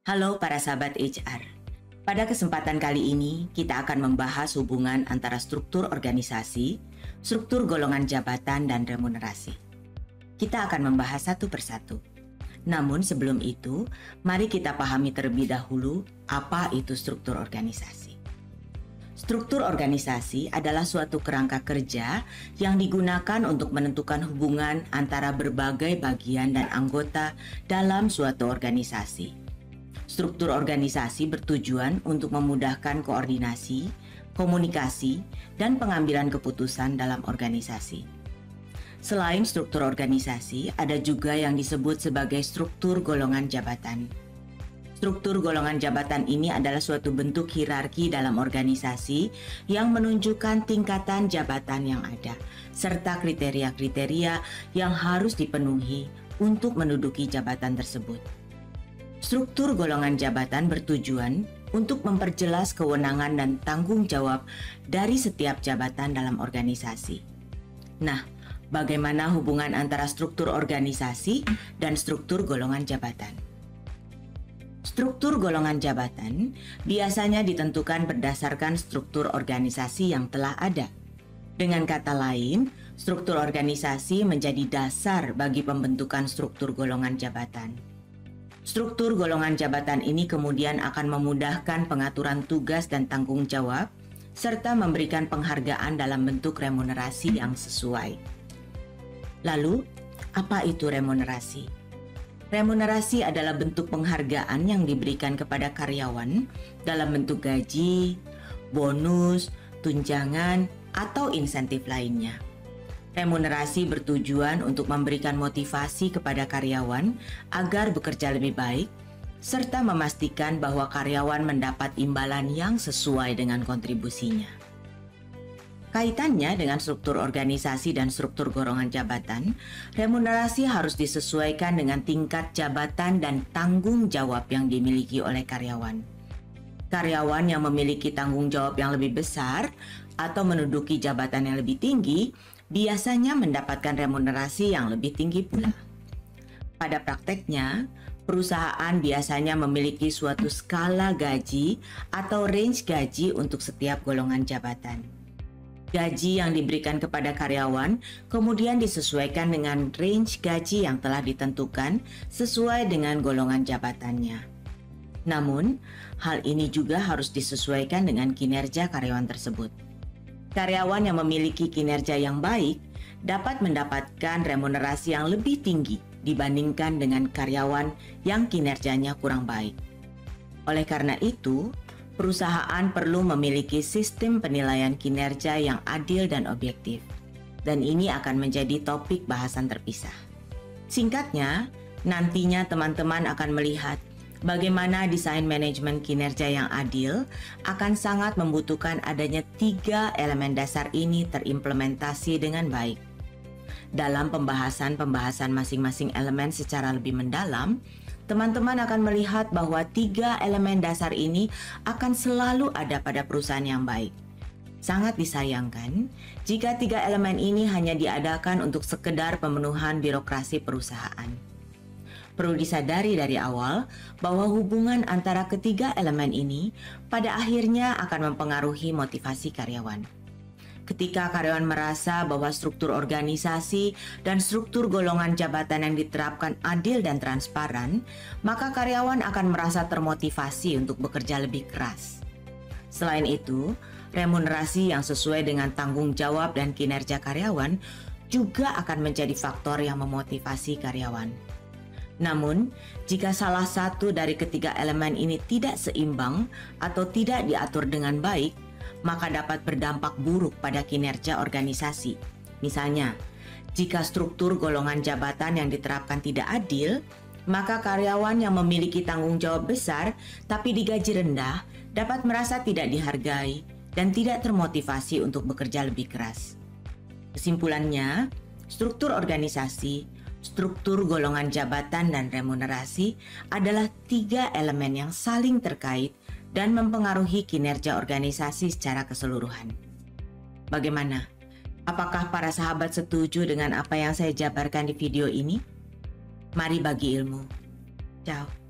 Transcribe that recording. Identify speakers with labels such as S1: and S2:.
S1: Halo para sahabat HR. Pada kesempatan kali ini, kita akan membahas hubungan antara struktur organisasi, struktur golongan jabatan, dan remunerasi. Kita akan membahas satu persatu. Namun sebelum itu, mari kita pahami terlebih dahulu apa itu struktur organisasi. Struktur organisasi adalah suatu kerangka kerja yang digunakan untuk menentukan hubungan antara berbagai bagian dan anggota dalam suatu organisasi. Struktur organisasi bertujuan untuk memudahkan koordinasi, komunikasi, dan pengambilan keputusan dalam organisasi. Selain struktur organisasi, ada juga yang disebut sebagai struktur golongan jabatan. Struktur golongan jabatan ini adalah suatu bentuk hierarki dalam organisasi yang menunjukkan tingkatan jabatan yang ada, serta kriteria-kriteria yang harus dipenuhi untuk menduduki jabatan tersebut. Struktur golongan jabatan bertujuan untuk memperjelas kewenangan dan tanggung jawab dari setiap jabatan dalam organisasi. Nah, bagaimana hubungan antara struktur organisasi dan struktur golongan jabatan? Struktur golongan jabatan biasanya ditentukan berdasarkan struktur organisasi yang telah ada. Dengan kata lain, struktur organisasi menjadi dasar bagi pembentukan struktur golongan jabatan. Struktur golongan jabatan ini kemudian akan memudahkan pengaturan tugas dan tanggung jawab, serta memberikan penghargaan dalam bentuk remunerasi yang sesuai. Lalu, apa itu remunerasi? Remunerasi adalah bentuk penghargaan yang diberikan kepada karyawan dalam bentuk gaji, bonus, tunjangan, atau insentif lainnya. Remunerasi bertujuan untuk memberikan motivasi kepada karyawan agar bekerja lebih baik, serta memastikan bahwa karyawan mendapat imbalan yang sesuai dengan kontribusinya. Kaitannya dengan struktur organisasi dan struktur golongan jabatan, remunerasi harus disesuaikan dengan tingkat jabatan dan tanggung jawab yang dimiliki oleh karyawan. Karyawan yang memiliki tanggung jawab yang lebih besar atau menduduki jabatan yang lebih tinggi biasanya mendapatkan remunerasi yang lebih tinggi pula. Pada prakteknya, perusahaan biasanya memiliki suatu skala gaji atau range gaji untuk setiap golongan jabatan. Gaji yang diberikan kepada karyawan kemudian disesuaikan dengan range gaji yang telah ditentukan sesuai dengan golongan jabatannya. Namun, hal ini juga harus disesuaikan dengan kinerja karyawan tersebut. Karyawan yang memiliki kinerja yang baik dapat mendapatkan remunerasi yang lebih tinggi dibandingkan dengan karyawan yang kinerjanya kurang baik. Oleh karena itu, perusahaan perlu memiliki sistem penilaian kinerja yang adil dan objektif. Dan ini akan menjadi topik bahasan terpisah. Singkatnya, nantinya teman-teman akan melihat bagaimana desain manajemen kinerja yang adil akan sangat membutuhkan adanya 3 elemen dasar ini terimplementasi dengan baik. Dalam pembahasan masing-masing elemen secara lebih mendalam, teman-teman akan melihat bahwa 3 elemen dasar ini akan selalu ada pada perusahaan yang baik. Sangat disayangkan jika 3 elemen ini hanya diadakan untuk sekedar pemenuhan birokrasi perusahaan. Perlu disadari dari awal bahwa hubungan antara ketiga elemen ini pada akhirnya akan mempengaruhi motivasi karyawan. Ketika karyawan merasa bahwa struktur organisasi dan struktur golongan jabatan yang diterapkan adil dan transparan, maka karyawan akan merasa termotivasi untuk bekerja lebih keras. Selain itu, remunerasi yang sesuai dengan tanggung jawab dan kinerja karyawan juga akan menjadi faktor yang memotivasi karyawan. Namun, jika salah satu dari ketiga elemen ini tidak seimbang atau tidak diatur dengan baik, maka dapat berdampak buruk pada kinerja organisasi. Misalnya, jika struktur golongan jabatan yang diterapkan tidak adil, maka karyawan yang memiliki tanggung jawab besar tapi digaji rendah dapat merasa tidak dihargai dan tidak termotivasi untuk bekerja lebih keras. Kesimpulannya, struktur organisasi, struktur golongan jabatan dan remunerasi adalah 3 elemen yang saling terkait dan mempengaruhi kinerja organisasi secara keseluruhan. Bagaimana? Apakah para sahabat setuju dengan apa yang saya jabarkan di video ini? Mari bagi ilmu. Ciao.